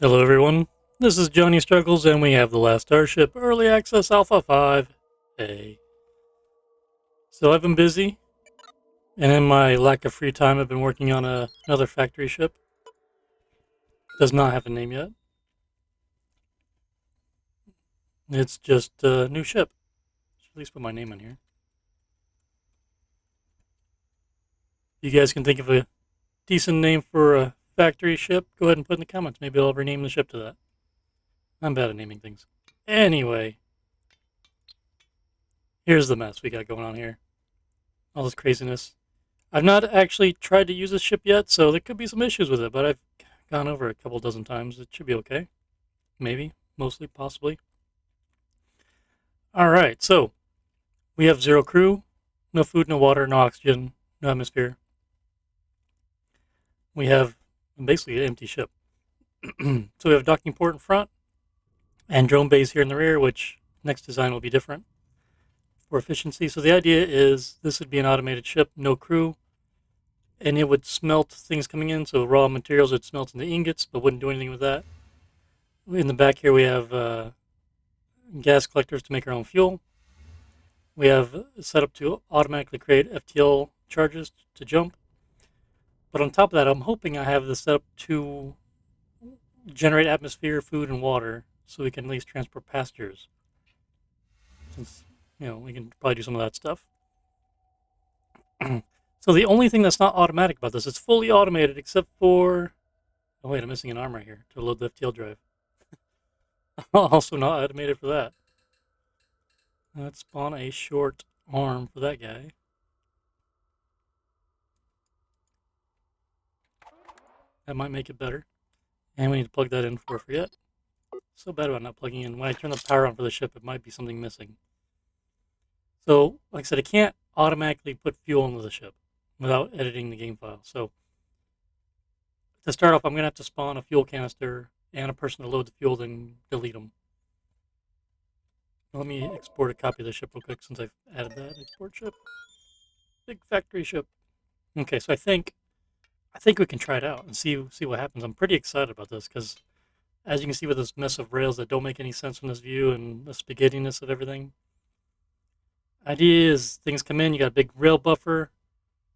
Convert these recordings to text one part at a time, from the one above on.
Hello everyone, this is Johnny Struggles and we have the Last Starship Early Access Alpha 5A. So I've been busy, and in my lack of free time I've been working on another factory ship. Does not have a name yet. It's just a new ship. Should at least put my name in here. If you guys can think of a decent name for a factory ship, go ahead and put in the comments. Maybe I'll rename the ship to that. I'm bad at naming things. Anyway, here's the mess we got going on here. All this craziness. I've not actually tried to use this ship yet, so there could be some issues with it, but I've gone over it a couple dozen times. It should be okay. Maybe, mostly, possibly. Alright, so we have zero crew, no food, no water, no oxygen, no atmosphere. We have basically an empty ship. So we have a docking port in front and drone bays here in the rear, which next design will be different for efficiency. So the idea is this would be an automated ship, no crew, and it would smelt things coming in. So raw materials would smelt into ingots, but wouldn't do anything with that. In the back here, we have gas collectors to make our own fuel. We have set up to automatically create FTL charges to jump. But on top of that, I'm hoping I have this set up to generate atmosphere, food, and water so we can at least transport passengers. Since, we can probably do some of that stuff. So the only thing that's not automatic about this, it's fully automated except for... Oh wait, I'm missing an arm right here to load the FTL drive. Also not automated for that. Let's spawn a short arm for that guy. That might make it better. And we need to plug that in before I forget. So bad about not plugging in. When I turn the power on for the ship, it might be something missing. So, like I said, I can't automatically put fuel into the ship without editing the game file. So, to start off, I'm going to have to spawn a fuel canister and a person to load the fuel, then delete them. Let me export a copy of the ship real quick since I've added that. Export ship. Big factory ship. Okay, so I think we can try it out and see what happens. I'm pretty excited about this because, as you can see with this mess of rails that don't make any sense from this view and the spaghettiness of everything, idea is things come in, you got a big rail buffer,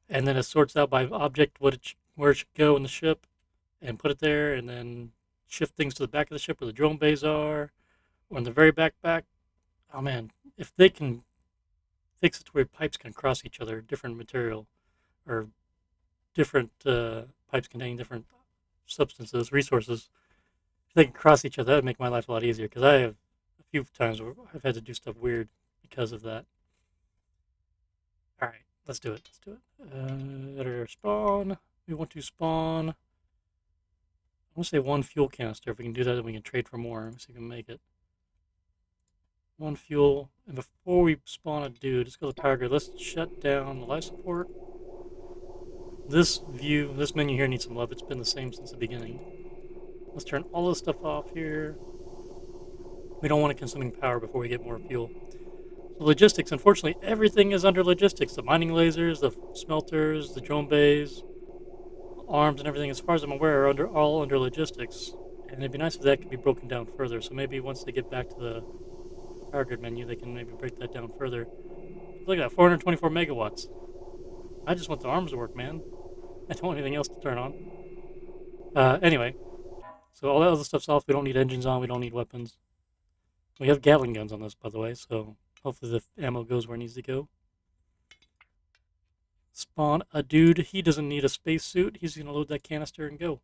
and then it sorts out by object where it should go in the ship, and put it there, and then shift things to the back of the ship where the drone bays are, or in the very back. Oh man, if they can fix it to where pipes can cross each other, different material, or different pipes containing different substances, resources, if they can cross each other, that would make my life a lot easier, because I have a few times where I've had to do stuff weird because of that. Alright, let's do it. Editor spawn. We want to spawn. I want to say one fuel canister. If we can do that, then we can trade for more. Let's see if we can make it. One fuel. And before we spawn a dude, let's go to the power grid. Let's shut down the life support. This menu here needs some love. It's been the same since the beginning. Let's turn all this stuff off here. We don't want it consuming power before we get more fuel. So logistics, unfortunately, everything is under logistics. The mining lasers, the smelters, the drone bays, arms, and everything, as far as I'm aware, are all under logistics. And it'd be nice if that could be broken down further. So maybe once they get back to the power grid menu, they can maybe break that down further. Look at that, 424 megawatts. I just want the arms to work, man. I don't want anything else to turn on. Anyway, so all that other stuff's off. We don't need engines on. We don't need weapons. We have Gatling guns on this, by the way, so hopefully the ammo goes where it needs to go. Spawn a dude. He doesn't need a spacesuit. He's going to load that canister and go.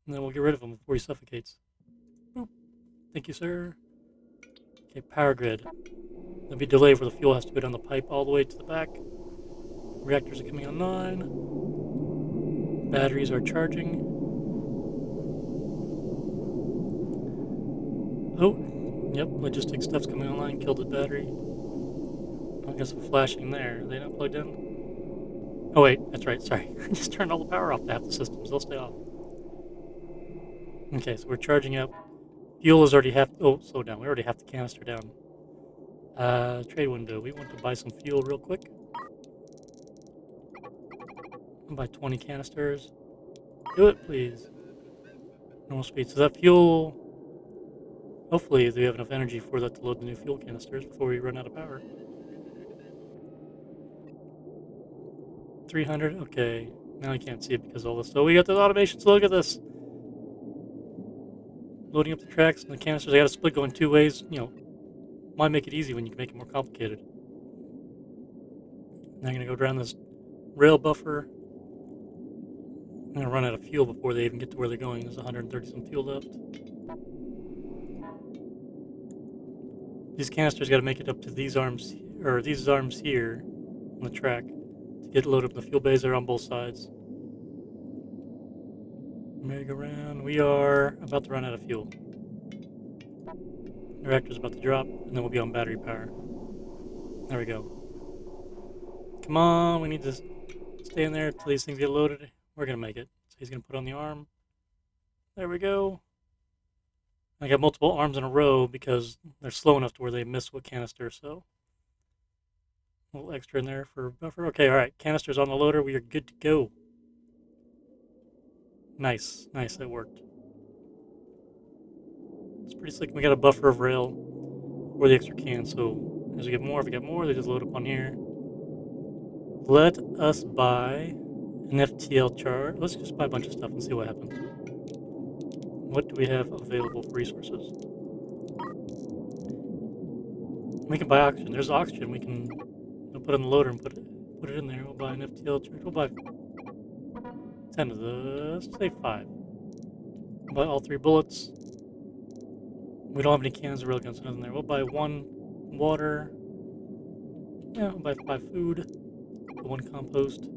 And then we'll get rid of him before he suffocates. Boop. Thank you, sir. Okay, power grid. There'll be a delay where the fuel has to go down the pipe all the way to the back. Reactors are coming online. Batteries are charging. Oh, yep, logistics stuff's coming online. Killed the battery. I guess I'm flashing there. Are they not plugged in? Oh wait, that's right, sorry. I just turned all the power off to half the systems. They'll stay off. Okay, so we're charging up. Fuel is already half... Oh, slow down. We already have the canister down. Trade window. We want to buy some fuel real quick. I'll buy 20 canisters. Do it, please. Normal speed. So that fuel, hopefully we have enough energy for that to load the new fuel canisters before we run out of power. 300, okay. Now I can't see it because of all this. So we got the automation, so look at this. Loading up the tracks and the canisters. I got a split going 2 ways. You know, why make it easy when you can make it more complicated? Now I'm going to go around this rail buffer. I'm going to run out of fuel before they even get to where they're going. There's 130 some fuel left. These canisters got to make it up to these arms, or these arms here on the track to get loaded up. The fuel bays are on both sides. Merry-go-round. We are about to run out of fuel. The reactor's about to drop, and then we'll be on battery power. There we go. Come on, we need to stay in there until these things get loaded. We're going to make it. So he's going to put on the arm. There we go. I got multiple arms in a row because they're slow enough to where they miss what canister, so a little extra in there for buffer. Okay, all right, canisters on the loader. We are good to go. Nice, nice, that worked. It's pretty slick. We got a buffer of rail for the extra cans, so as we get more, if we get more, they just load up on here. Let us buy an FTL chart. Let's just buy a bunch of stuff and see what happens. What do we have available for resources? We can buy oxygen. There's oxygen. We can put on the loader and put it in there. We'll buy an FTL chart. We'll buy 10 of those. Say 5. We'll buy all 3 bullets. We don't have any cans of railguns, so nothing there. We'll buy 1 water. Yeah, we'll buy 5 food. 1 compost.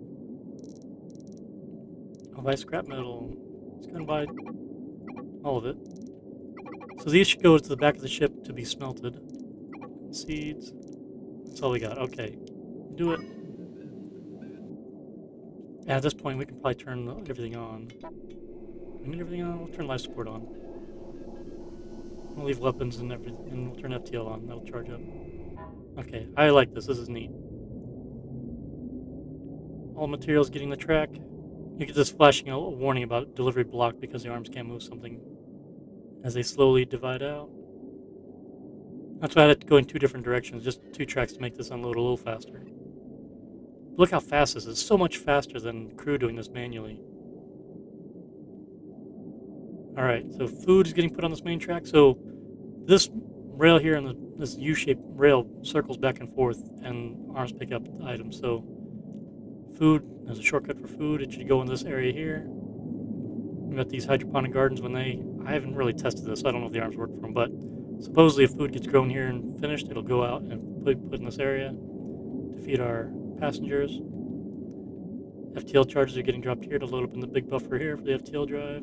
I'll buy scrap metal. Let's go and buy all of it. So these should go to the back of the ship to be smelted. Seeds. That's all we got. Okay. Do it. And at this point, we can probably turn everything on. We need everything on. We'll turn life support on. We'll leave weapons and everything, and we'll turn FTL on. That'll charge up. Okay, I like this. This is neat. All materials getting the track. You get this flashing a warning about delivery blocked because the arms can't move something as they slowly divide out. That's why I had to go in 2 different directions, just 2 tracks to make this unload a little faster. Look how fast this is. So much faster than crew doing this manually. Alright, so food is getting put on this main track. So this rail here and this U-shaped rail circles back and forth and arms pick up items. So food, there's a shortcut for food. It should go in this area here. We've got these hydroponic gardens I haven't really tested this, so I don't know if the arms work for them, but supposedly if food gets grown here and finished, it'll go out and put in this area to feed our passengers. FTL charges are getting dropped here to load up in the big buffer here for the FTL drive.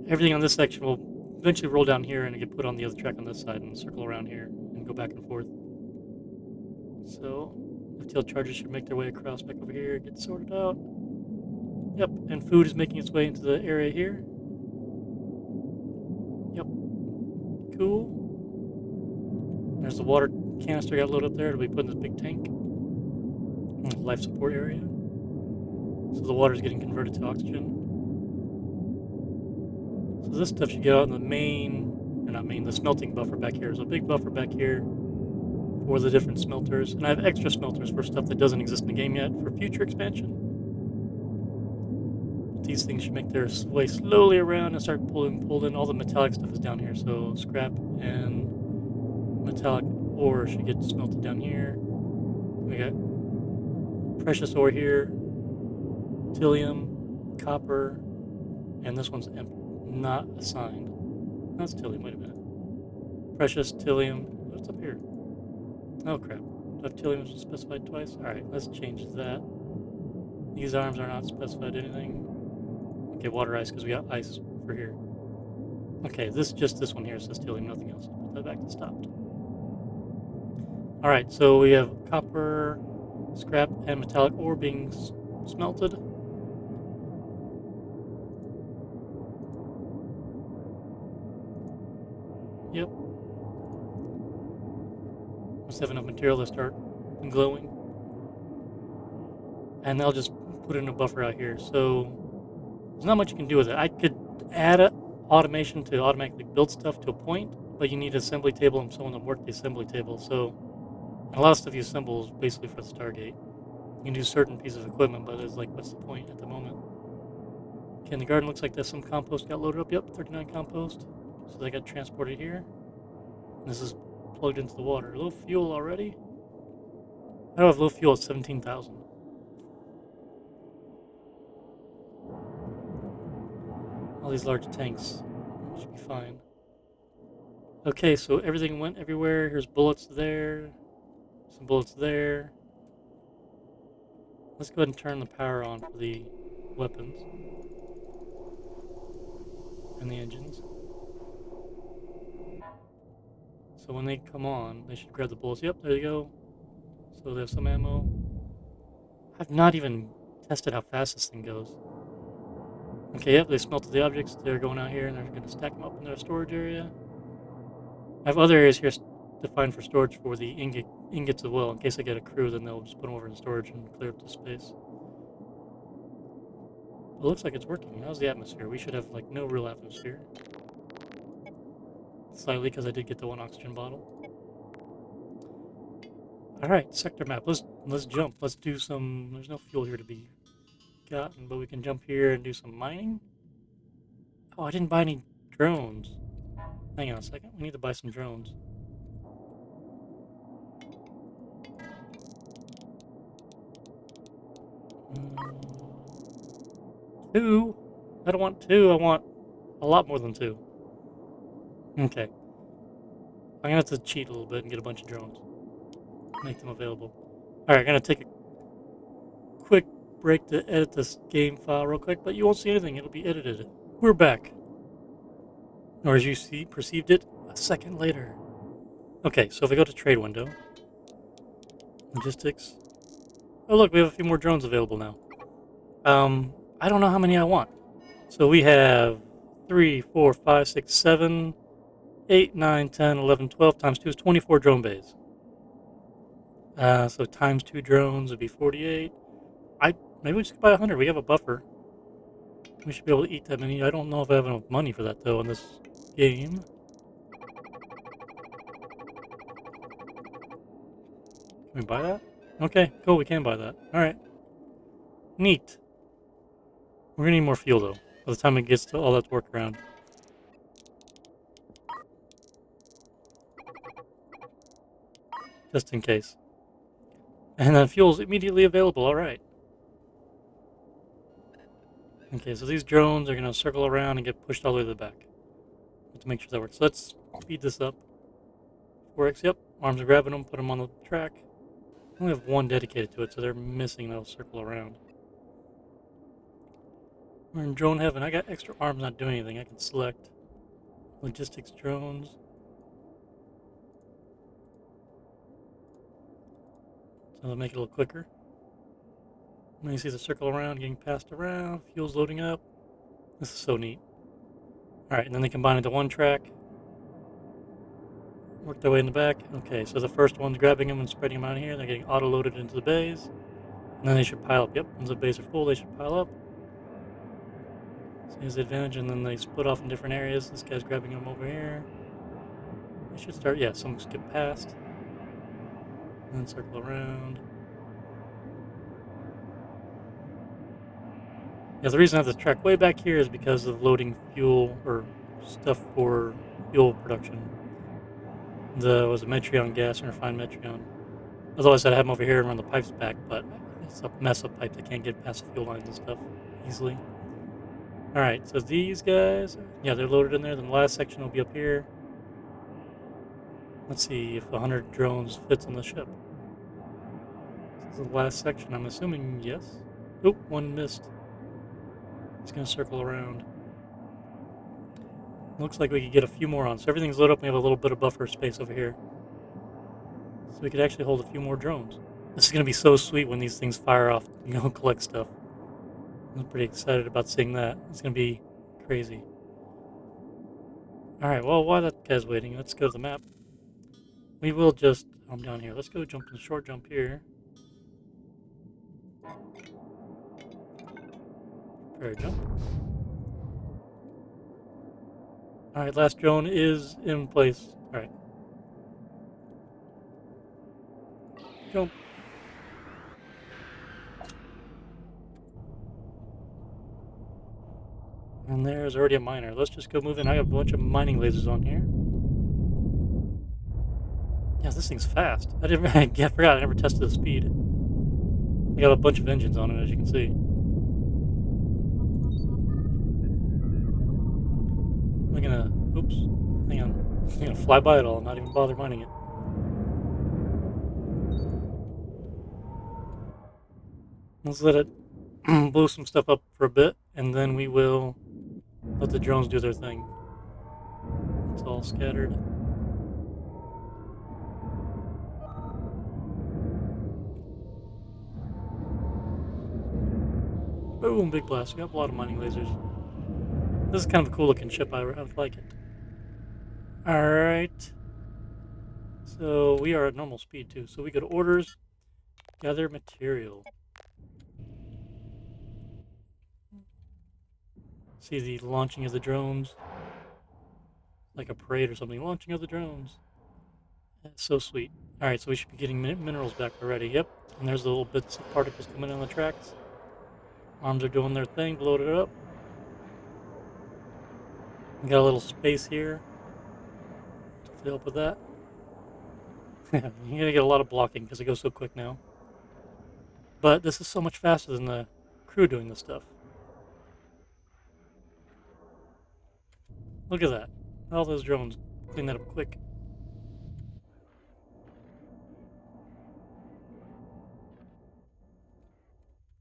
Everything on this section will eventually roll down here and get put on the other track on this side and circle around here and go back and forth. So FTL charges should make their way across back over here, get sorted out. Yep, and food is making its way into the area here. Yep. Cool. There's the water canister got loaded up there. It'll be put in this big tank. Life support area. So the water is getting converted to oxygen. So this stuff should get out in the the smelting buffer back here. There's a big buffer back here for the different smelters. And I have extra smelters for stuff that doesn't exist in the game yet for future expansion. These things should make their way slowly around and start pulled in. All the metallic stuff is down here, so scrap and metallic ore should get smelted down here. We got precious ore here, thallium, copper, and this one's not assigned. That's thallium, wait a minute. Precious, thallium, what's up here? Oh crap, do I have thallium specified twice? Alright, let's change that. These arms are not specified anything. Okay, water ice, because we got ice for here. Okay, this one here says thallium, nothing else. Put that back to stopped. Alright, so we have copper, scrap, and metallic ore being smelted. Yep. Must have enough material to start glowing. And they'll just put in a buffer out here. So there's not much you can do with it. I could add a automation to automatically build stuff to a point, but you need an assembly table and someone to work the assembly table. So a lot of stuff you assemble is basically for the Stargate. You can do certain pieces of equipment, but it's like, what's the point at the moment? Okay, in the garden looks like there's some compost got loaded up. Yep, 39 compost. So they got transported here. This is plugged into the water. Low fuel already? I don't have low fuel at 17,000. All these large tanks should be fine. Okay, so everything went everywhere. Here's bullets there. Some bullets there. Let's go ahead and turn the power on for the weapons and the engines. So when they come on, they should grab the bullets. Yep, there you go. So there's some ammo. I've not even tested how fast this thing goes. Okay, yep, they smelted the objects. They're going out here and they're going to stack them up in their storage area. I have other areas here defined for storage for the ingots as well. In case I get a crew, then they'll just put them over in storage and clear up the space. It looks like it's working. How's the atmosphere? We should have like no real atmosphere. Slightly, because I did get the one oxygen bottle. All right, sector map. Let's jump. Let's do some. There's no fuel here to be gotten, but we can jump here and do some mining. Oh, I didn't buy any drones. Hang on a second. We need to buy some drones. Two. I don't want two. I want a lot more than two. Okay. I'm gonna have to cheat a little bit and get a bunch of drones. Make them available. Alright, I'm gonna take a quick break to edit this game file real quick, but you won't see anything. It'll be edited. We're back. Or as you see, perceived it a second later. Okay, so if I go to trade window, logistics. Oh look, we have a few more drones available now. I don't know how many I want. So we have 3, 4, 5, 6, 7, 8, 9, 10, 11, 12 times 2 is 24 drone bays. So times 2 drones would be 48. Maybe we just buy 100. We have a buffer. We should be able to eat that many. I don't know if I have enough money for that though in this game. Can we buy that? Okay, cool. We can buy that. All right. Neat. We're gonna need more fuel though. By the time it gets to all that work around. Just in case. And then fuel's immediately available. All right. Okay, so these drones are going to circle around and get pushed all the way to the back. To make sure that works. So let's speed this up. 4x, yep. Arms are grabbing them, put them on the track. I only have one dedicated to it, so they're missing. They'll circle around. We're in drone heaven. I got extra arms not doing anything. I can select logistics drones. So they'll make it a little quicker. And you see the circle around, getting passed around. Fuel's loading up. This is so neat. Alright, and then they combine into one track. Work their way in the back. Okay, so the first one's grabbing them and spreading them out here. They're getting auto-loaded into the bays. And then they should pile up. Yep, once the bays are full, they should pile up. So here's the advantage, and then they split off in different areas. This guy's grabbing them over here. They should start, yeah, some skip past. And then circle around. Yeah, the reason I have the track way back here is because of loading fuel or stuff for fuel production. Was a Metreon gas and refined Metreon. Otherwise, I'd have them over here and run the pipes back, but it's a mess of pipes. I can't get past the fuel lines and stuff easily. Alright, so these guys, yeah, they're loaded in there. Then the last section will be up here. Let's see if 100 drones fits on the ship. This is the last section. I'm assuming yes. Oop, one missed. It's going to circle around. Looks like we could get a few more on. So everything's loaded up. We have a little bit of buffer space over here. So we could actually hold a few more drones. This is going to be so sweet when these things fire off, collect stuff. I'm pretty excited about seeing that. It's going to be crazy. Alright, well, while that guy's waiting, let's go to the map. We will just... I'm down here. Let's go jump in the short jump here. Prepare jump. Alright, last drone is in place. Alright. Jump. And there's already a miner. Let's just go move in. I got a bunch of mining lasers on here. Yeah, this thing's fast. I forgot I never tested the speed. I got a bunch of engines on it, as you can see. I'm gonna, oops, hang on. I'm gonna fly by it all, not even bother mining it. Let's let it blow some stuff up for a bit, and then we will let the drones do their thing. It's all scattered. Boom, big blast. We got a lot of mining lasers. This is kind of a cool looking ship. I like it. Alright. So we are at normal speed too. So we go to orders, gather material. See the launching of the drones. Like a parade or something. Launching of the drones. That's so sweet. Alright, so we should be getting minerals back already. Yep. And there's the little bits of particles coming on the tracks. Arms are doing their thing, blowed it up. We got a little space here to help with that. You're gonna get a lot of blocking because it goes so quick now. But this is so much faster than the crew doing this stuff. Look at that. All those drones. Clean that up quick.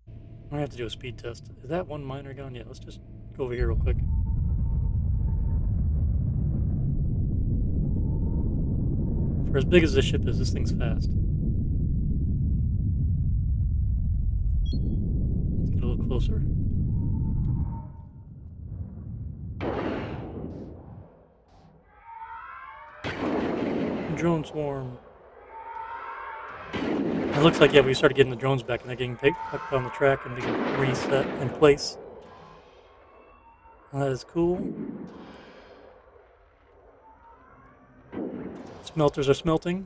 I'm gonna have to do a speed test. Is that one miner gone? Yeah, let's just go over here real quick. For as big as this ship is, this thing's fast. Let's get a little closer. Drone swarm. It looks like, yeah, we started getting the drones back and they're getting picked up on the track and being reset in place. That is cool. Smelters are smelting.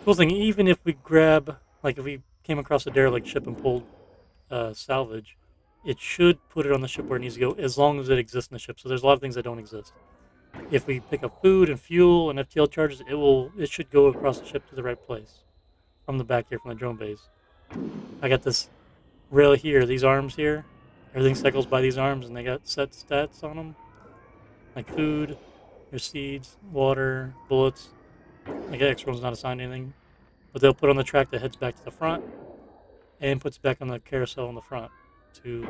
Cool thing, even if we grab, like if we came across a derelict ship and pulled salvage, it should put it on the ship where it needs to go as long as it exists in the ship. So there's a lot of things that don't exist. If we pick up food and fuel and FTL charges, it should go across the ship to the right place from the back here from the drone base. I got this rail here, these arms here. Everything cycles by these arms and they got set stats on them. Like food, there's seeds, water, bullets. Like X-Roll's not assigned anything. But they'll put on the track that heads back to the front and puts back on the carousel in the front to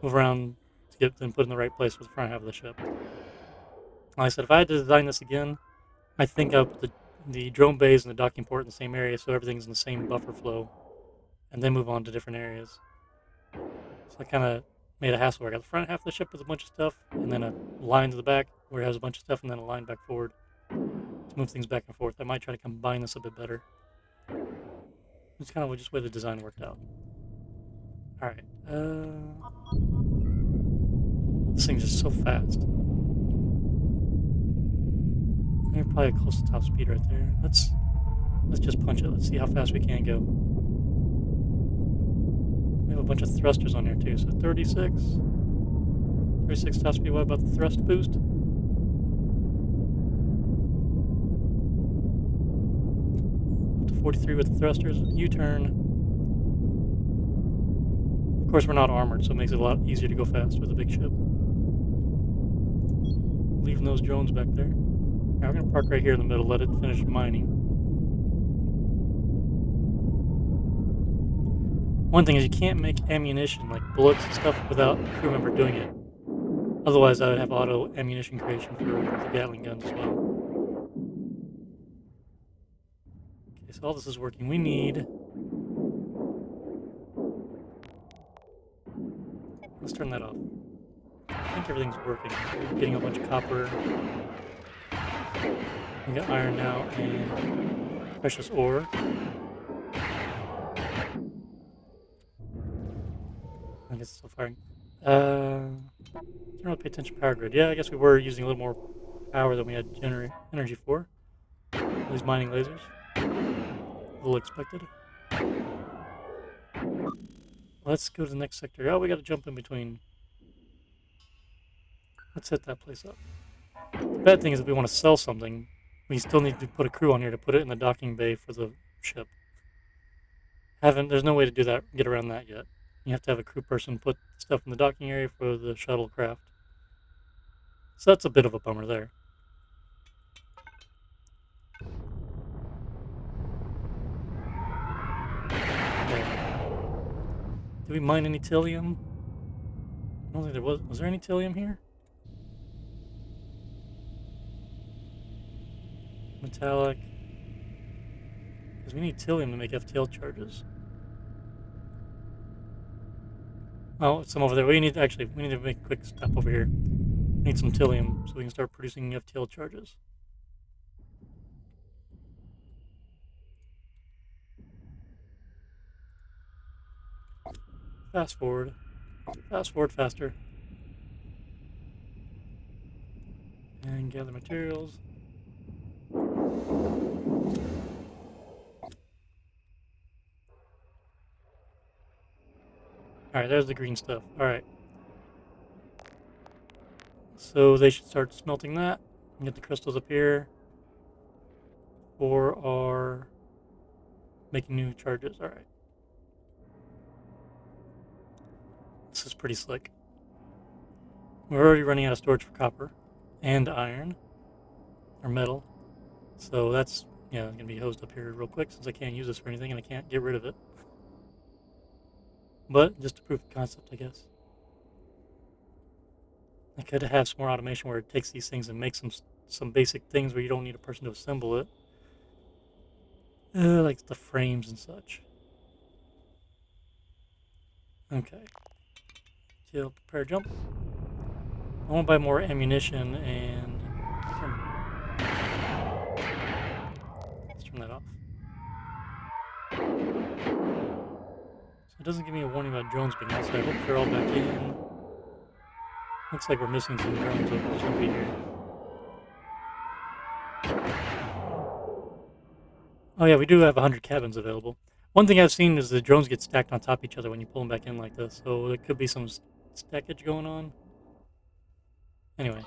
move around to get them put in the right place for the front half of the ship. Like I said, if I had to design this again, I think I would put the drone bays and the docking port in the same area so everything's in the same buffer flow and then move on to different areas. So I kind of made a hassle where I got the front half of the ship with a bunch of stuff and then a line to the back where it has a bunch of stuff and then a line back forward to move things back and forth. I might try to combine this a bit better. It's kind of just the way the design worked out. Alright. This thing's just so fast. We're probably close to top speed right there. Let's just punch it. Let's see how fast we can go. We have a bunch of thrusters on here too. So 36 top speed. What about the thrust boost? Up to 43 with the thrusters. U-turn. Of course, we're not armored, so it makes it a lot easier to go fast with a big ship. Leaving those drones back there. Now we're going to park right here in the middle, let it finish mining. One thing is you can't make ammunition, like bullets and stuff, without a crew member doing it. Otherwise, I would have auto ammunition creation for the Gatling guns as well. Okay, so all this is working. We need... Let's turn that off. I think everything's working. We're getting a bunch of copper. We got iron now and precious ore. I guess it's still firing. Didn't really pay attention to power grid. Yeah, I guess we were using a little more power than we had energy for. These mining lasers. A little expected. Let's go to the next sector. Oh, we got to jump in between. Let's set that place up. The bad thing is if we want to sell something, we still need to put a crew on here to put it in the docking bay for the ship. There's no way to do that, get around that yet. You have to have a crew person put stuff in the docking area for the shuttlecraft. So that's a bit of a bummer there. Okay. Did we mine any tillium? I don't think there was. Was there any tillium here? Metallic. Because we need tillium to make FTL charges. Oh, some over there. We need to make a quick stop over here. We need some tillium so we can start producing FTL charges. Fast forward. Fast forward faster. And gather materials. Alright, there's the green stuff. Alright. So they should start smelting that and get the crystals up here for our making new charges. Alright. This is pretty slick. We're already running out of storage for copper and iron or metal. So that's, yeah, going to be hosed up here real quick since I can't use this for anything and I can't get rid of it. But just to prove the concept, I guess. I could have some more automation where it takes these things and makes some basic things where you don't need a person to assemble it. Like the frames and such. Okay. So prepare jump. I want to buy more ammunition and let's turn that off. So it doesn't give me a warning about drones being outside. I hope they're all back in. Looks like we're missing some drones over jumping here. Oh yeah, we do have 100 cabins available. One thing I've seen is the drones get stacked on top of each other when you pull them back in like this, so there could be some stackage going on. Anyway.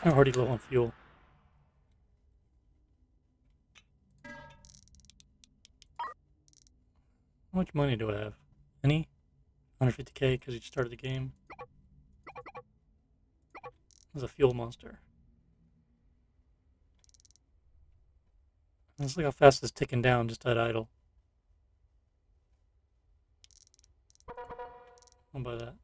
I'm already low on fuel. How much money do I have? Any? 150k because you started the game. There's a fuel monster. Let's look how fast it's ticking down just at idle. I'll buy that.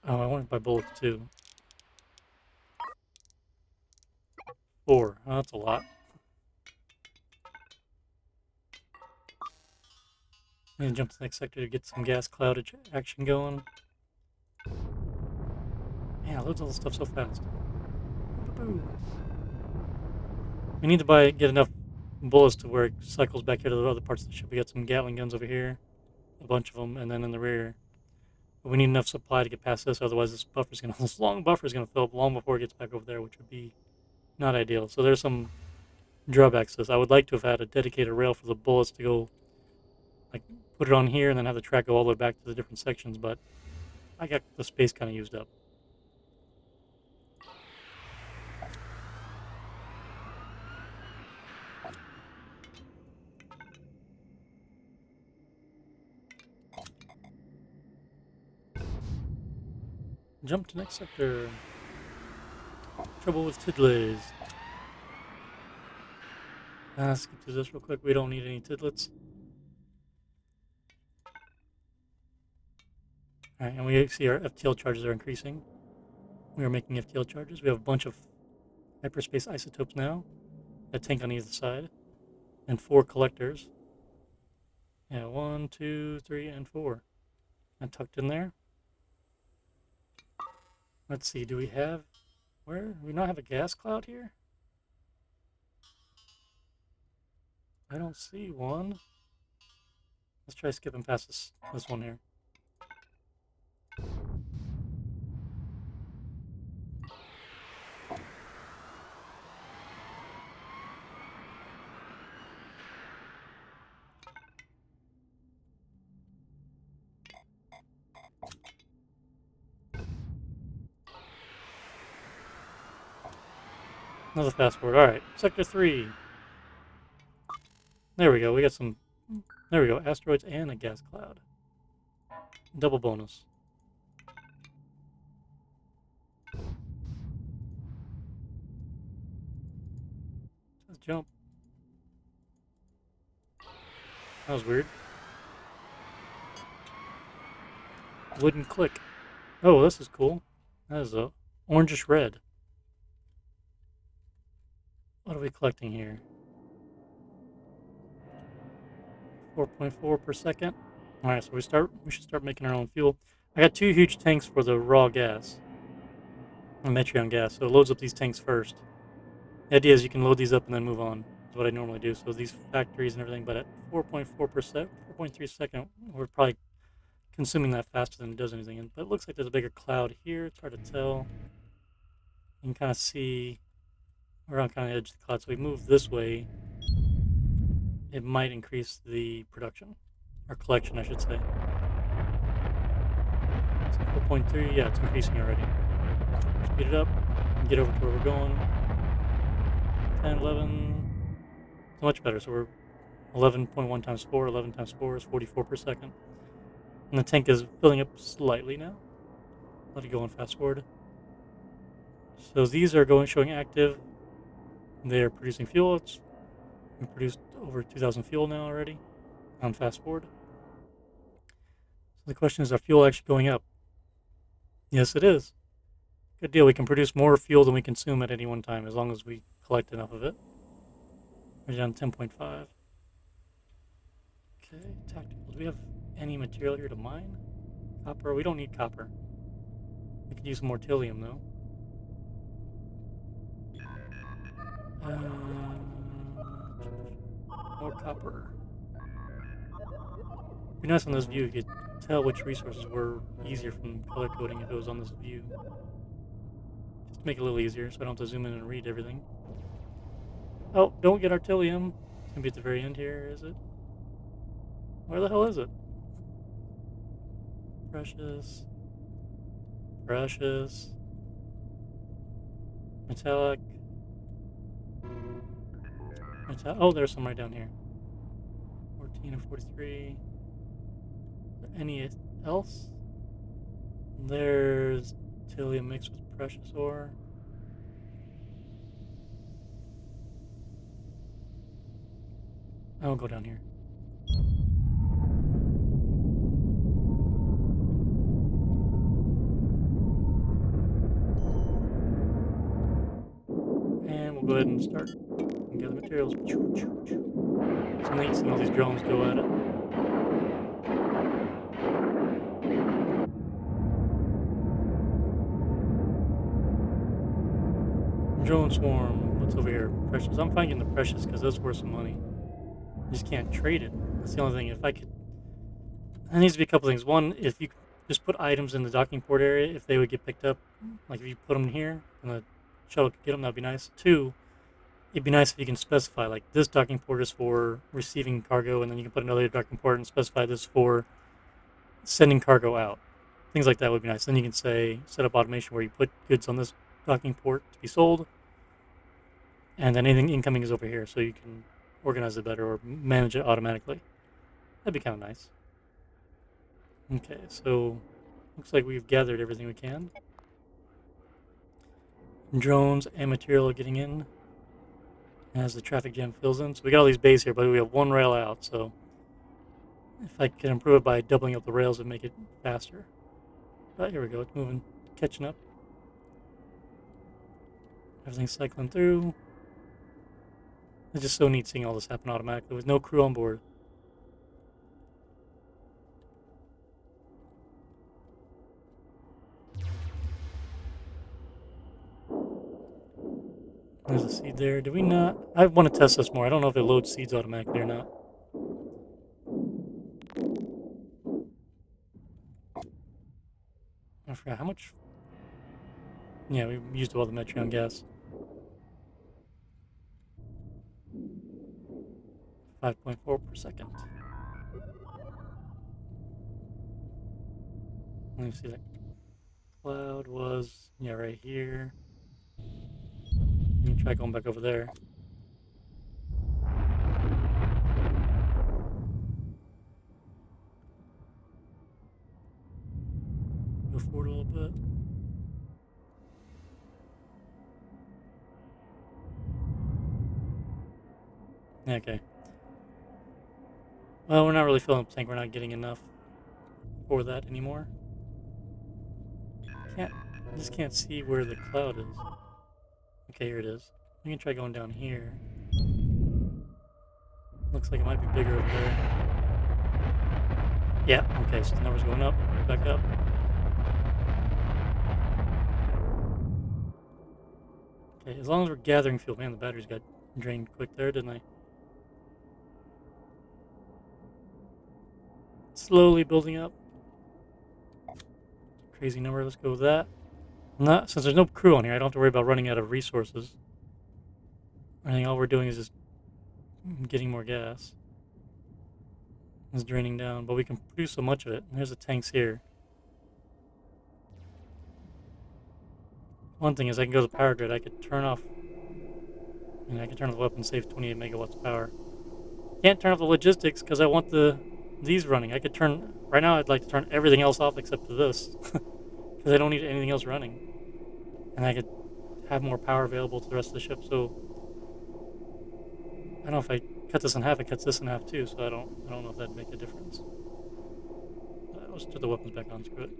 Oh, I want to buy bullets too. 4. Oh, that's a lot. I'm gonna jump to the next sector to get some gas cloudage action going. Man, it loads all this stuff so fast. We need to get enough bullets to where it cycles back here to the other parts of the ship. We got some Gatling guns over here, a bunch of them, and then in the rear. But we need enough supply to get past this, otherwise this long buffer is gonna fill up long before it gets back over there, which would be not ideal. So there's some drawbacks to this. I would like to have had a dedicated rail for the bullets to go, like, put it on here and then have the track go all the way back to the different sections, but I got the space kind of used up. Jump to next sector. Trouble with tiddlers. Let's skip through this real quick. We don't need any tidlets. Alright, and we see our FTL charges are increasing. We are making FTL charges. We have a bunch of hyperspace isotopes now. A tank on either side. And 4 collectors. Yeah, 1, 2, 3, and 4. And tucked in there. Let's see, do we not have a gas cloud here? I don't see one. Let's try skipping past this one here. Another fast forward. Alright, Sector 3. There we go. We got some... There we go. Asteroids and a gas cloud. Double bonus. Let's jump. That was weird. Wouldn't click. Oh, this is cool. That is a orangish red. What are we collecting here? 4.4 per second. Alright, so we should start making our own fuel. I got 2 huge tanks for the raw gas. Metreon gas, so it loads up these tanks first. The idea is you can load these up and then move on. That's what I normally do. So these factories and everything, but at 4.4%, 4.3 second, we're probably consuming that faster than it does anything. But it looks like there's a bigger cloud here. It's hard to tell. You can kind of see around kind of the edge of the cloud. So we move this way, it might increase the production, or collection, I should say. So 4.3, yeah, it's increasing already. Speed it up and get over to where we're going. 10, 11, so much better. So we're 11.1 times 4, 11 times 4 is 44 per second. And the tank is filling up slightly now. Let it go on fast forward. So these are showing active. They're producing fuel. We produced over 2,000 fuel now already on fast forward. So the question is, are fuel actually going up? Yes, it is. Good deal. We can produce more fuel than we consume at any one time as long as we collect enough of it. We're down 10.5. Okay, tactical. Do we have any material here to mine? Copper? We don't need copper. We could use some more mortilium though. More copper. It'd be nice on this view. You could tell which resources were easier from color coding if it was on this view. Just to make it a little easier so I don't have to zoom in and read everything. Oh, don't get artilium. It's gonna be at the very end here, is it? Where the hell is it? Precious. Precious. Metallic. Oh, there's some right down here. 14 and 43. Any else? There's Tillium mixed with precious ore. I'll go down here. And we'll go ahead and start and gather materials. It's neat seeing all these drones go at it. Drone swarm. What's over here? Precious. I'm finding the precious because that's worth some money. You just can't trade it. That's the only thing. If I could, there needs to be a couple things. One, if you just put items in the docking port area, if they would get picked up, like if you put them here and the shuttle could get them, that'd be nice. Two, it'd be nice if you can specify like this docking port is for receiving cargo, and then you can put another docking port and specify this for sending cargo out. Things like that would be nice. Then you can say set up automation where you put goods on this docking port to be sold, and then anything incoming is over here, so you can organize it better or manage it automatically. That'd be kind of nice. Okay, so looks like we've gathered everything we can. Drones and material are getting in as the traffic jam fills in. So we got all these bays here, but we have one rail out, so if I can improve it by doubling up the rails and make it faster. But here we go, it's moving, catching up. Everything's cycling through. It's just so neat seeing all this happen automatically with no crew on board. There's a seed there. Do we not? I want to test this more. I don't know if it loads seeds automatically or not. I forgot how much. Yeah, we used all the Metreon gas. 5.4 per second. Let me see that cloud was, yeah, right here. You can try going back over there. Go forward a little bit. Okay. Well, we're not really filling up the tank. We're not getting enough for that anymore. I just can't see where the cloud is. Okay, here it is. We can try going down here. Looks like it might be bigger over there. Yeah, okay, so the number's going up, back up. Okay, as long as we're gathering fuel. Man, the batteries got drained quick there, didn't they? Slowly building up. Crazy number, let's go with that. Since there's no crew on here, I don't have to worry about running out of resources. I think all we're doing is just getting more gas. It's draining down, but we can produce so much of it. There's the tanks here. One thing is I can go to the power grid. I could turn off, I can turn off the weapon, save 28 megawatts of power. Can't turn off the logistics because I want these running. I could turn, right now I'd like to turn everything else off except for this. Because I don't need anything else running. And I could have more power available to the rest of the ship, so I don't know if I cut this in half, it cuts this in half too, so I don't know if that'd make a difference. Let's turn the weapons back on, screw it.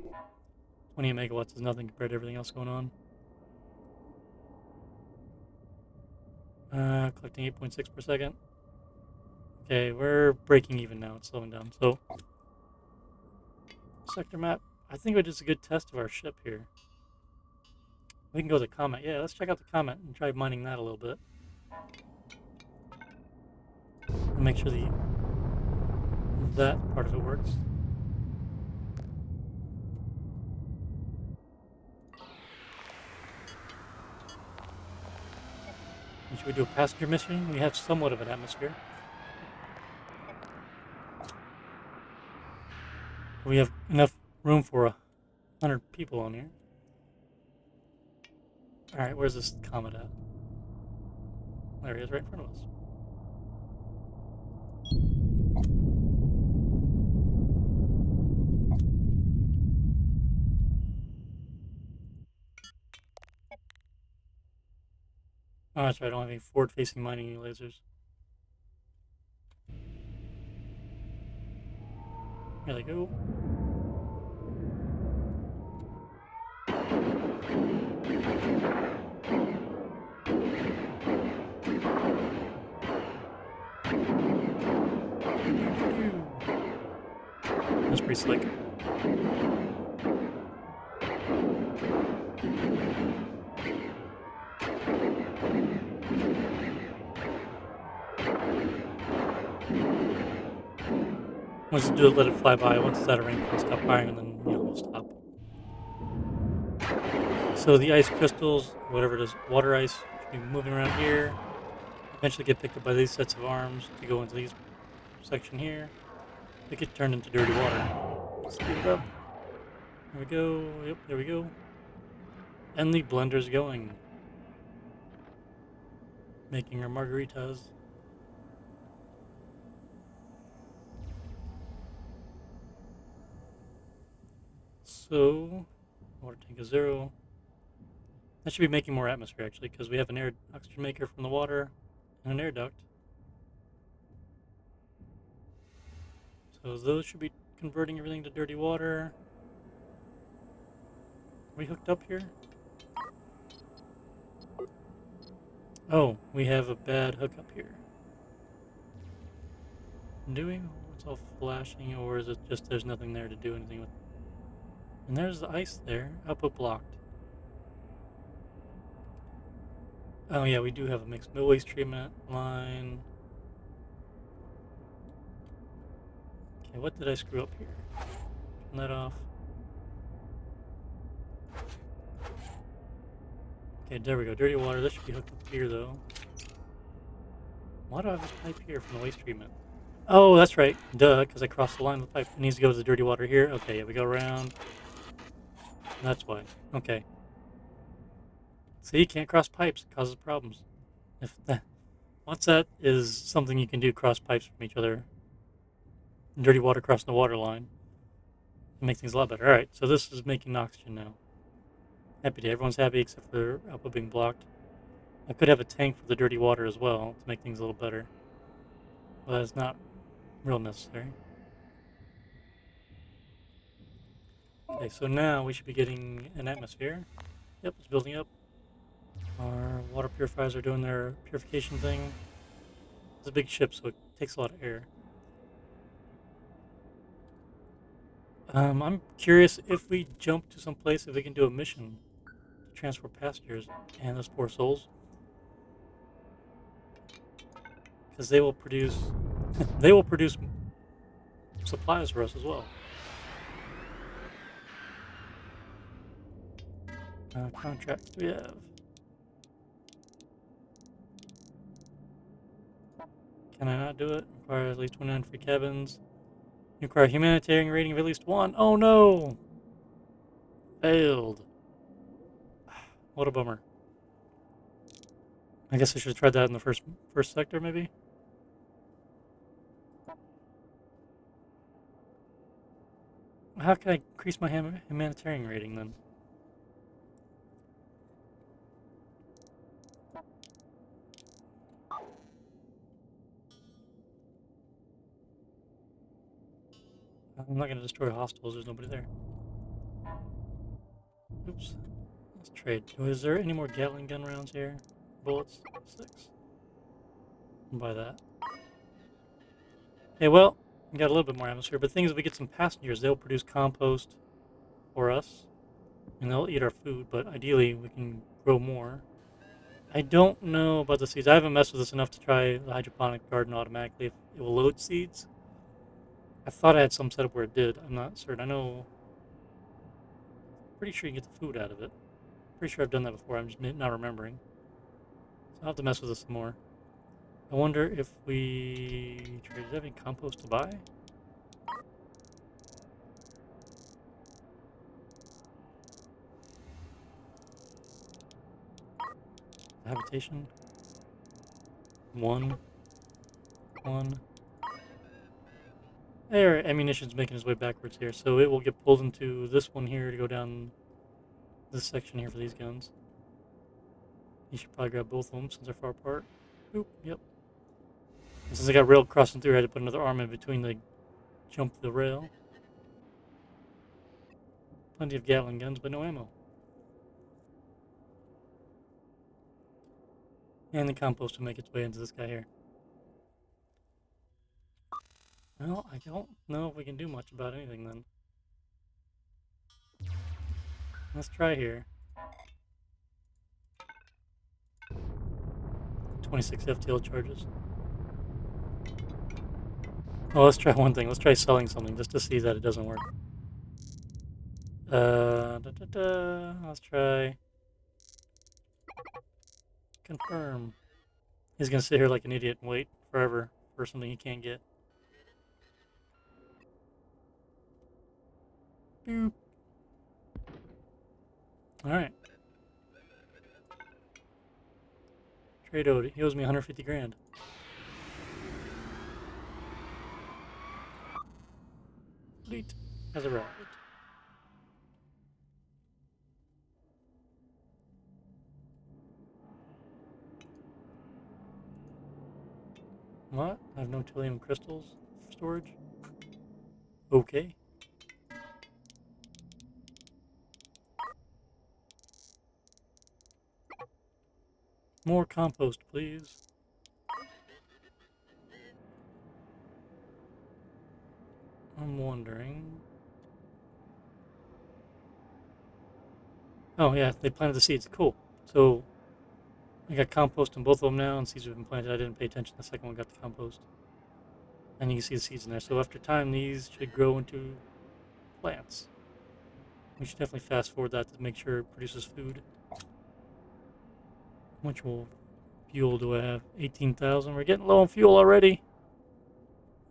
28 megawatts is nothing compared to everything else going on. Collecting 8.6 per second. Okay, we're breaking even now, it's slowing down. So, sector map. I think it's just a good test of our ship here. We can go to the comet. Yeah, let's check out the comet and try mining that a little bit. And make sure that part of it works. And should we do a passenger mission? We have somewhat of an atmosphere. We have enough room for 100 people on here. Alright, where's this comet at? There he is, right in front of us. Oh, that's right, I don't have any forward-facing mining lasers. Here they go. That's pretty slick. Once you do it, let it fly by. Once it's out of range, we'll stop firing, and then we'll stop. So the ice crystals, whatever it is, water ice, should be moving around here. Eventually get picked up by these sets of arms to go into these section here. They get turned into dirty water. Speed it up. There we go. Yep, there we go. And the blender's going. Making our margaritas. So, water tank is 0. That should be making more atmosphere actually, because we have an air oxygen maker from the water and an air duct. So those should be converting everything to dirty water. Are we hooked up here? Oh, we have a bad hookup here. Do we? It's all flashing, or is it just there's nothing there to do anything with? And there's the ice there. Output blocked. Oh yeah, we do have a mixed waste treatment line. Okay, what did I screw up here? Turn that off. Okay, there we go. Dirty water. This should be hooked up here though. Why do I have this pipe here from the waste treatment? Oh, that's right. Duh, because I crossed the line of the pipe. It needs to go to the dirty water here. Okay, yeah, we go around. That's why. Okay. See, you can't cross pipes. It causes problems. If that, once that is something you can do, cross pipes from each other. Dirty water crossing the water line. It makes things a lot better. Alright, so this is making oxygen now. Happy day. Everyone's happy except for output being blocked. I could have a tank for the dirty water as well to make things a little better. But it's not real necessary. Okay, so now we should be getting an atmosphere. Yep, it's building up. Our water purifiers are doing their purification thing. It's a big ship, so it takes a lot of air. I'm curious if we jump to some place, if we can do a mission to transfer passengers and those poor souls, because they will produce they will produce supplies for us as well. Contracts do we have? Can I not do it? Require at least 29 free cabins. You require a humanitarian rating of at least 1. Oh no! Failed. What a bummer. I guess I should have tried that in the first sector, maybe? How can I increase my humanitarian rating then? I'm not going to destroy hostiles, there's nobody there. Oops. Let's trade. Is there any more Gatling gun rounds here? Bullets? 6. I'll buy that. Okay, well, we got a little bit more atmosphere, but the thing is, if we get some passengers, they'll produce compost for us, and they'll eat our food, but ideally we can grow more. I don't know about the seeds. I haven't messed with this enough to try the hydroponic garden automatically if it will load seeds. I thought I had some setup where it did. I'm not certain. I know. Pretty sure you can get the food out of it. Pretty sure I've done that before. I'm just not remembering. So I'll have to mess with this some more. I wonder if we trade. Do they have any compost to buy? Habitation. 1. 1. There, ammunition's making its way backwards here, so it will get pulled into this one here to go down this section here for these guns. You should probably grab both of them since they're far apart. Oop, yep. And since I got rail crossing through, I had to put another arm in between to jump the rail. Plenty of Gatling guns, but no ammo. And the compost will make its way into this guy here. Well, I don't know if we can do much about anything then. Let's try here. 26 FTL charges. Oh, let's try one thing. Let's try selling something just to see that it doesn't work. Let's try confirm. He's gonna sit here like an idiot and wait forever for something he can't get. Boop. Alright. Trade owed. He owes me 150 grand. Fleet has arrived. What? I have no trillium crystals for storage? Okay. More compost, please. I'm wondering... Oh yeah, they planted the seeds. Cool. So, We got compost in both of them now, and seeds have been planted. I didn't pay attention. The second one got the compost. And you can see the seeds in there. So after time, these should grow into plants. We should definitely fast forward that to make sure it produces food. How much fuel do I have? 18,000. We're getting low on fuel already.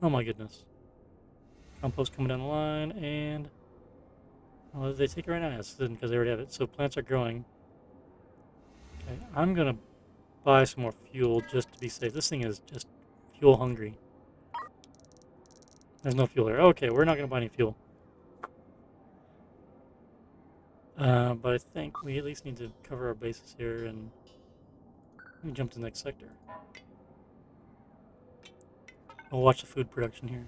Oh my goodness. Compost coming down the line, and... Oh, did they take it right now? Yes, they didn't, because they already have it. So plants are growing. Okay, I'm going to buy some more fuel just to be safe. This thing is just fuel hungry. There's no fuel here. Okay, we're not going to buy any fuel. But I think we at least need to cover our bases here, and we jump to the next sector. We'll watch the food production here.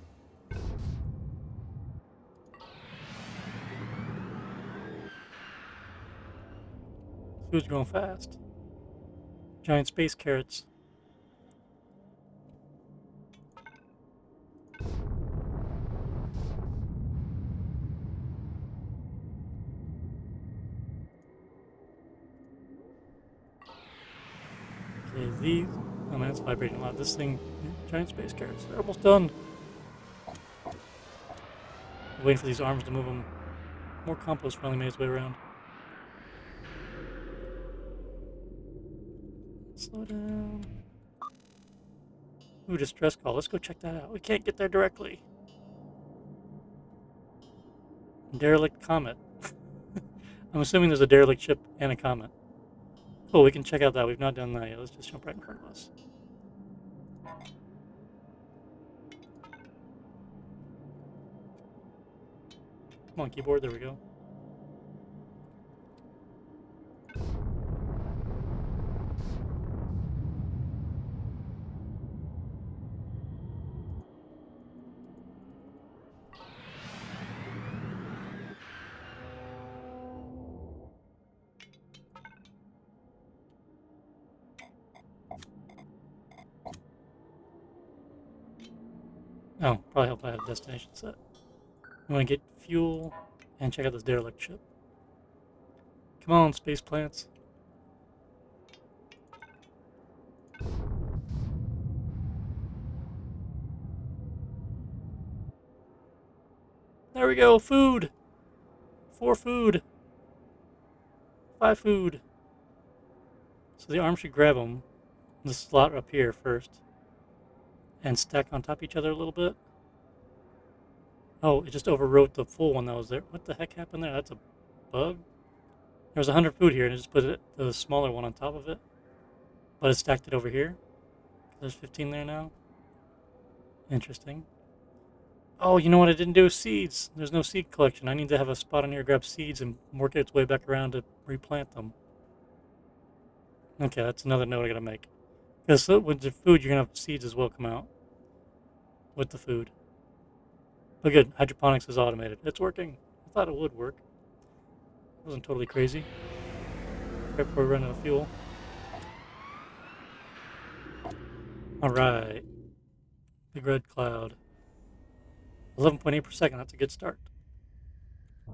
Food's growing fast. Giant space carrots. Okay, these... Oh man, it's vibrating a lot. This thing... Giant space carrots. They're almost done. Waiting for these arms to move them. More compost finally made its way around. Slow down. Ooh, distress call. Let's go check that out. We can't get there directly. Derelict comet. I'm assuming there's a derelict ship and a comet. Cool, we can check out that. We've not done that yet. Let's just jump right in front of us. Come on, keyboard. There we go. Oh, probably help I have a destination set. We want to get fuel and check out this derelict ship. Come on, space plants. There we go, food! 4 food. 5 food. So the arm should grab them. The slot up here first. And stack on top of each other a little bit. Oh, it just overwrote the full one that was there. What the heck happened there? That's a bug? There was 100 food here, and it just put the smaller one on top of it. But it stacked it over here. There's 15 there now. Interesting. Oh, you know what I didn't do? Seeds. There's no seed collection. I need to have a spot on here to grab seeds and work its way back around to replant them. Okay, that's another note I gotta make. Because with the food, you're gonna have seeds as well come out. With the food. But good, hydroponics is automated. It's working. I thought it would work. It wasn't totally crazy. Right before we run out of fuel. Alright. Big red cloud. 11.8 per second, that's a good start.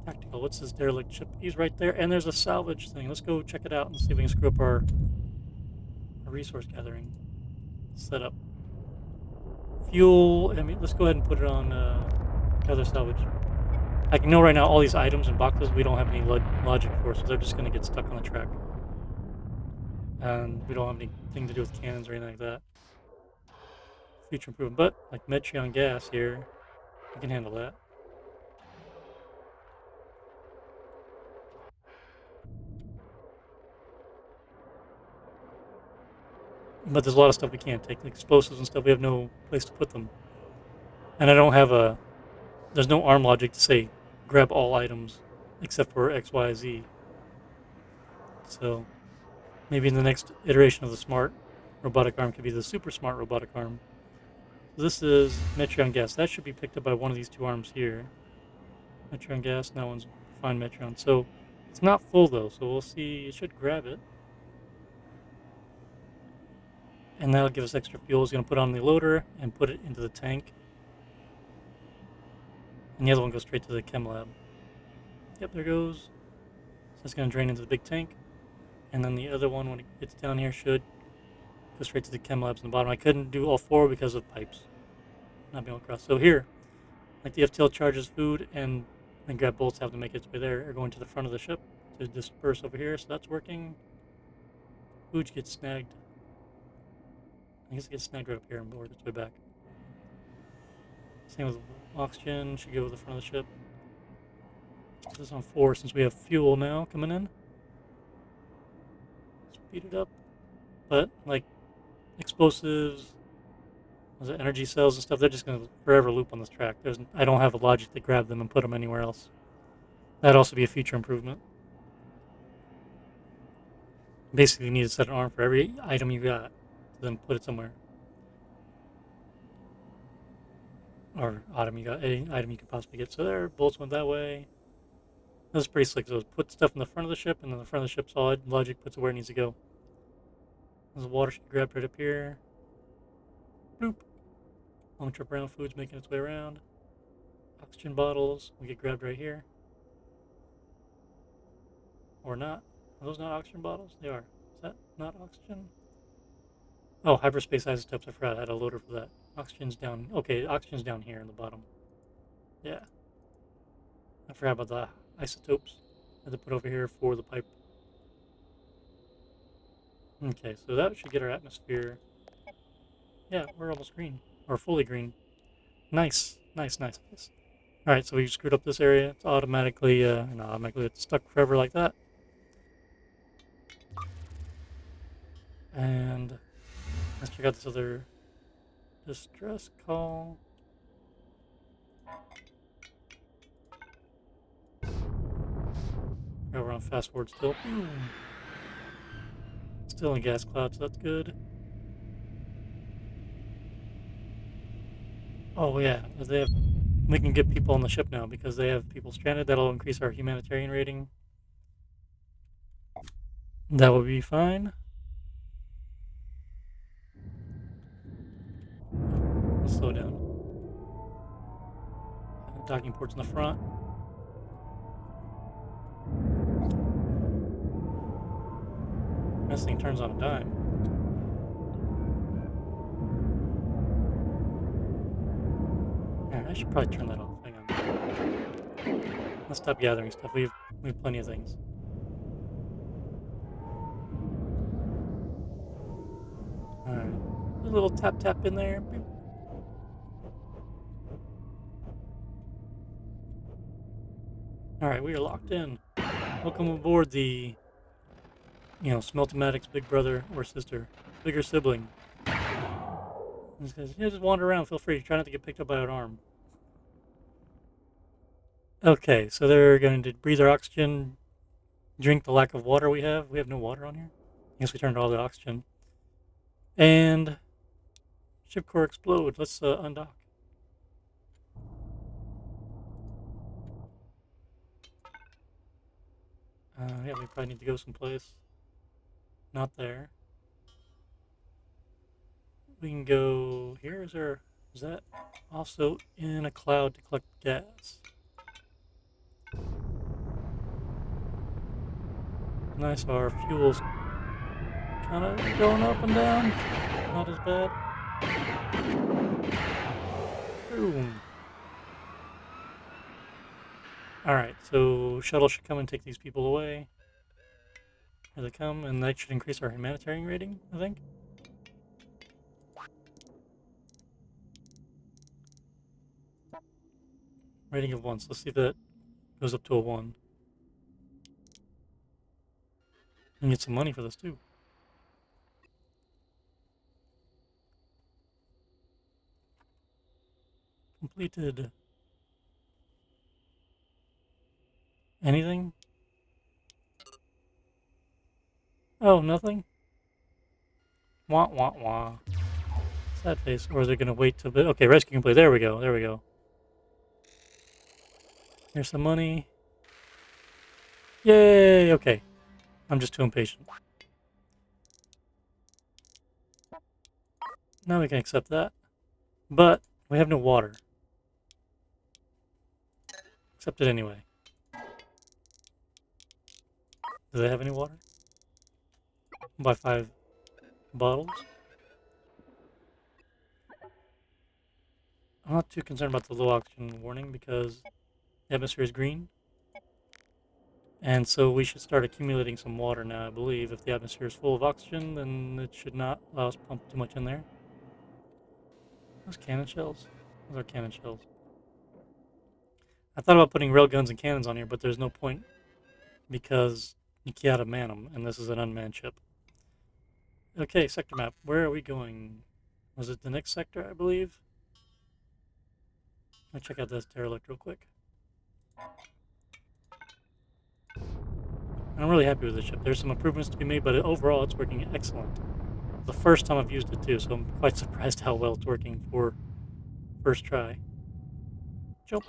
Tactical, what's this derelict ship? He's right there, and there's a salvage thing. Let's go check it out and see if we can screw up our resource gathering setup. Fuel, I mean, let's go ahead and put it on other salvage. I can know right now all these items and boxes we don't have any logic for, so they're just going to get stuck on the track. And we don't have anything to do with cannons or anything like that. Future improvement, but like Metreon gas here, we can handle that. But there's a lot of stuff we can't take, like explosives and stuff. We have no place to put them. And I don't have there's no ARM logic to say grab all items except for X, Y, Z. So maybe in the next iteration of the smart robotic arm could be the super smart robotic arm. So this is Metreon gas. That should be picked up by one of these 2 arms here. Metreon gas, that one's fine Metreon. So it's not full though, so we'll see. It should grab it. And that'll give us extra fuel. It's going to put on the loader and put it into the tank. And the other one goes straight to the chem lab. Yep, there goes. So it's going to drain into the big tank. And then the other one, when it gets down here, should go straight to the chem labs in the bottom. I couldn't do all four because of pipes not being able to cross. So here, like the FTL charges food and then grab bolts have to make its way there, are going to the front of the ship to disperse over here. So that's working. Food gets snagged. I guess it gets snagged right up here and work its way back. Same with oxygen, should go to the front of the ship. Let's put this on 4 since we have fuel now coming in. Speed it up. But, like, explosives, was it energy cells and stuff, they're just going to forever loop on this track. I don't have a logic to grab them and put them anywhere else. That'd also be a future improvement. Basically, you need to set an arm for every item you got, then put it somewhere. Or item you got, any item you could possibly get. So there, bolts went that way. That's pretty slick. So put stuff in the front of the ship, and then the front of the ship's all logic puts it where it needs to go. There's a water should grab right up here. Bloop. Long trip around, food's making its way around. Oxygen bottles will get grabbed right here. Or not. Are those not oxygen bottles? They are. Is that not oxygen? Oh, hyperspace isotopes. I forgot I had a loader for that. Oxygen's down. Okay, oxygen's down here in the bottom. Yeah. I forgot about the isotopes. I had to put over here for the pipe. Okay, so that should get our atmosphere. Yeah, we're almost green. Or fully green. Nice. Nice, nice, nice. Alright, so we screwed up this area. It's automatically, it's stuck forever like that. And let's check out this other distress call. Oh, we're on fast forward still. Still in gas cloud, so that's good. Oh yeah, we can get people on the ship now because they have people stranded. That'll increase our humanitarian rating. That will be fine. Let's slow down. Docking ports in the front. This thing turns on a dime. Yeah, I should probably turn that off. Hang on. Let's stop gathering stuff. We have plenty of things. Alright. A little tap tap in there. Boop. Alright, we are locked in. Welcome aboard the, Smelt-O-Matic's big brother or sister. Bigger sibling. He says, yeah, just wander around. Feel free. Try not to get picked up by an arm. Okay, so they're going to breathe our oxygen, drink the lack of water we have. We have no water on here. I guess we turned all the oxygen. And ship core explode. Let's undock. Yeah, we probably need to go someplace. Not there. We can go here. Is that also in a cloud to collect gas? Nice, our fuel's kind of going up and down. Not as bad. Boom. Alright, so shuttle should come and take these people away. Here they come, and that should increase our humanitarian rating, I think. Rating of 1, so let's see if that goes up to a 1. And get some money for this too. Completed. Anything? Oh, nothing? Wah, wah, wah. Sad face. Or is it going to wait till... Okay, rescue complete. There we go. There we go. Here's some money. Yay! Okay. I'm just too impatient. Now we can accept that. But we have no water. Accept it anyway. Do they have any water? We'll buy 5 bottles. I'm not too concerned about the low oxygen warning because the atmosphere is green. And so we should start accumulating some water now, I believe. If the atmosphere is full of oxygen, then it should not allow us to pump too much in there. Those cannon shells? Those are cannon shells. I thought about putting railguns and cannons on here, but there's no point because you can't man them, and this is an unmanned ship. Okay, sector map. Where are we going? Was it the next sector, I believe? Let's check out this derelict real quick. And I'm really happy with this ship. There's some improvements to be made, but overall it's working excellent. The first time I've used it too, so I'm quite surprised how well it's working for first try. Jump.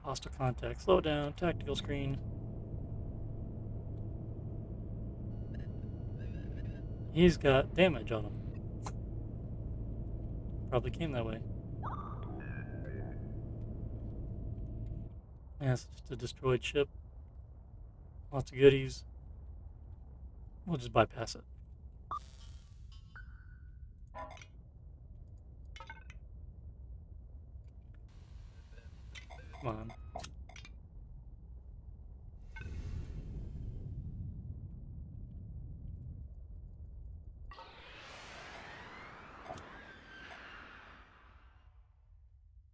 Hostile contact. Slow down. Tactical screen. He's got damage on him. Probably came that way. Yeah, it's just a destroyed ship. Lots of goodies. We'll just bypass it. Come on.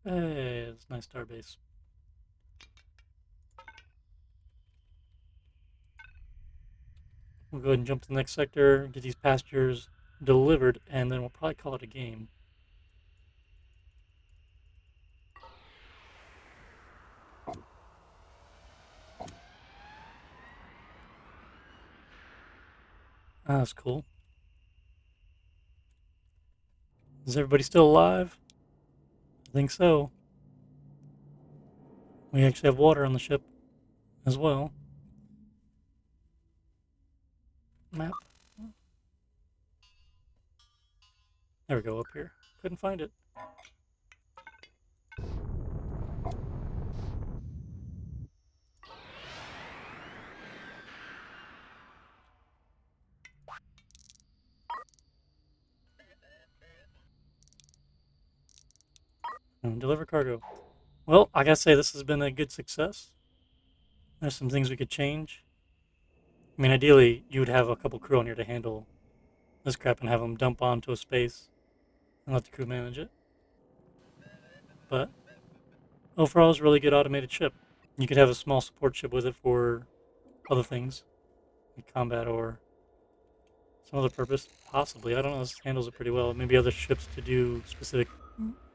Hey, it's a nice starbase. We'll go ahead and jump to the next sector, get these passengers delivered, and then we'll probably call it a game. Ah, that's cool. Is everybody still alive? I think so. We actually have water on the ship as well. Map. There we go, up here. Couldn't find it. Deliver cargo. Well, I gotta say, this has been a good success. There's some things we could change. I mean, ideally, you would have a couple crew on here to handle this crap and have them dump onto a space and let the crew manage it. But overall, it's a really good automated ship. You could have a small support ship with it for other things, like combat or some other purpose, possibly. I don't know, this handles it pretty well. Maybe other ships to do specific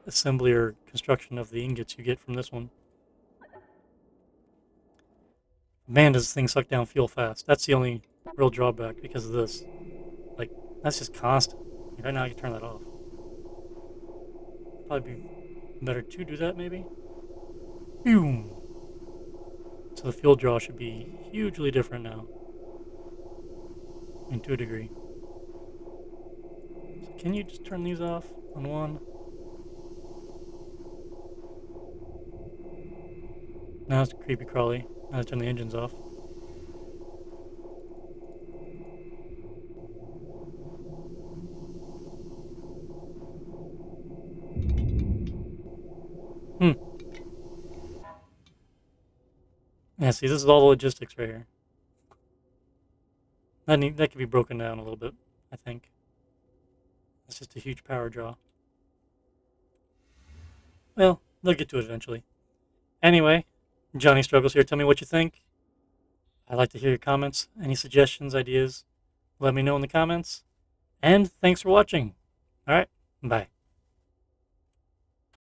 assembly or construction of the ingots you get from this one. Man, does this thing suck down fuel fast. That's the only real drawback because of this. Like, that's just constant. Right now, I can turn that off. Probably be better to do that, maybe. Boom. So the fuel draw should be hugely different now. I mean, to a degree. So can you just turn these off on one? Now it's creepy crawly. Now I turn the engines off. Yeah, see, this is all the logistics right here. That could be broken down a little bit, I think. It's just a huge power draw. Well, they'll get to it eventually. Anyway, Johnny Struggles here. Tell me what you think. I'd like to hear your comments. Any suggestions, ideas, let me know in the comments. And thanks for watching. All right, bye.